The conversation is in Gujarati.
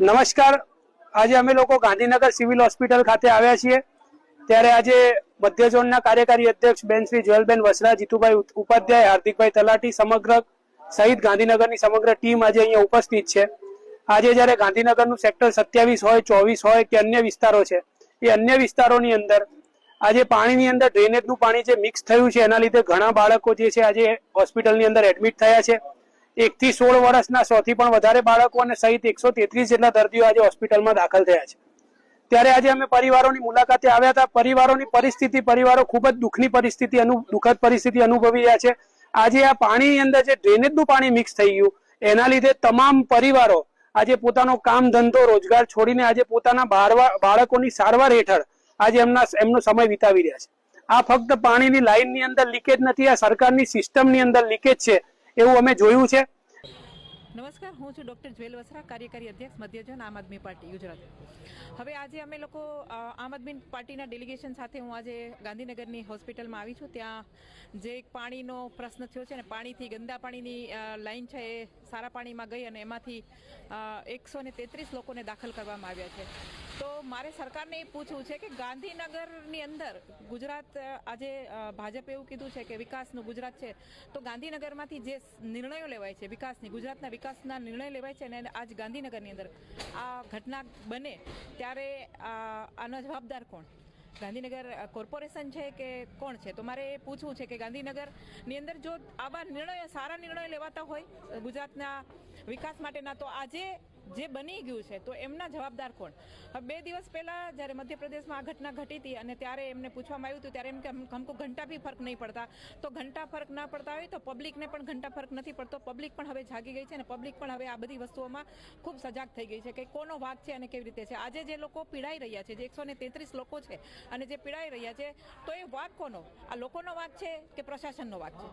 નમસ્કાર. આજે અમે લોકો ગાંધીનગર સિવિલ હોસ્પિટલ ખાતે આવ્યા છીએ. ત્યારે આજે મધ્ય ઝોનના કાર્યકારી અધ્યક્ષ બેન શ્રી જયલબેન વસરા, જીતુભાઈ ઉપાધ્યાય, હાર્દિકભાઈ તલાટી સમગ્ર સહિત ગાંધીનગરની સમગ્ર ટીમ આજે અહીંયા ઉપસ્થિત છે. આજે જ્યારે ગાંધીનગરનું સેક્ટર 27 હોય, 24 હોય કે અન્ય વિસ્તારો છે, એ અન્ય વિસ્તારોની અંદર આજે પાણીની અંદર ડ્રેનેજનું પાણી જે મિક્સ થયું છે, એના લીધે ઘણા બાળકો જે છે આજે હોસ્પિટલની અંદર એડમિટ થયા છે. 1 થી 16 વર્ષના 100 થી પણ વધારે બાળકો અને સહિત 133 જેટલા દર્દીઓ આજે હોસ્પિટલમાં દાખલ થયા છે. ત્યારે આજે અમે પરિવારોની મુલાકાતે આવ્યા હતા. પરિવારો ખૂબ જ દુઃખદ પરિસ્થિતિ અનુભવી રહ્યા છે. આજે આ પાણીની અંદર જે ડ્રેનેજનું પાણી મિક્સ થઈ ગયું, એના લીધે તમામ પરિવારો આજે પોતાનો કામ ધંધો રોજગાર છોડીને આજે પોતાના બાળકોની સારવાર હેઠળ આજે એમનો સમય વિતાવી રહ્યા છે. આ ફક્ત પાણીની લાઈનની અંદર લીકેજ નથી, આ સરકારની સિસ્ટમની અંદર લીકેજ છે, એવું અમે જોયું છે. નમસ્કાર, હું છું ડૉક્ટર જ્વેલ વસરા, કાર્યકારી અધ્યક્ષ મધ્ય ઝોન આમ આદમી પાર્ટી ગુજરાત. હવે આજે અમે લોકો આમ આદમી પાર્ટીના ડેલિગેશન સાથે હું આજે ગાંધીનગરની હોસ્પિટલમાં આવી છું. ત્યાં જે એક પાણીનો પ્રશ્ન થયો છે ને, પાણીથી ગંદા પાણીની લાઈન છે એ સારા પાણીમાં ગઈ અને એમાંથી 133 લોકોને દાખલ કરવામાં આવ્યા છે. તો મારે સરકારને એ પૂછવું છે કે ગાંધીનગરની અંદર ગુજરાત આજે ભાજપે એવું કીધું છે કે વિકાસનું ગુજરાત છે, તો ગાંધીનગરમાંથી જે નિર્ણયો લેવાય છે વિકાસની, ગુજરાતના વિકાસના નિર્ણય લેવાય છે અને આજ ગાંધીનગરની અંદર આ ઘટના બને ત્યારે આનો જવાબદાર કોણ? ગાંધીનગર કોર્પોરેશન છે કે કોણ છે? તો મારે એ પૂછવું છે કે ગાંધીનગરની અંદર જો આવા નિર્ણયો, સારા નિર્ણયો લેવાતા હોય ગુજરાતના વિકાસ માટેના, તો આજે જે બની ગયું છે તો એમના જવાબદાર કોણ? 2 દિવસ પહેલા જ્યારે મધ્યપ્રદેશમાં આ ઘટના ઘટી હતી અને ત્યારે એમને પૂછવામાં આવ્યું હતું, ત્યારે એમ કે હમકો ઘંટા બી ફર્ક નહીં પડતા. તો ઘંટા ફર્ક ના પડતા હોય તો પબ્લિકને પણ ઘંટા ફર્ક નથી પડતો. પબ્લિક પણ હવે જાગી ગઈ છે અને પબ્લિક પણ હવે આ બધી વસ્તુઓમાં ખૂબ સજાગ થઈ ગઈ છે કે કોનો વાંક છે અને કેવી રીતે છે. આજે જે લોકો પીડાઈ રહ્યા છે, જે 133 લોકો છે અને જે પીડાઈ રહ્યા છે, તો એ વાંક કોનો? આ લોકોનો વાંક છે કે પ્રશાસનનો વાંક છે?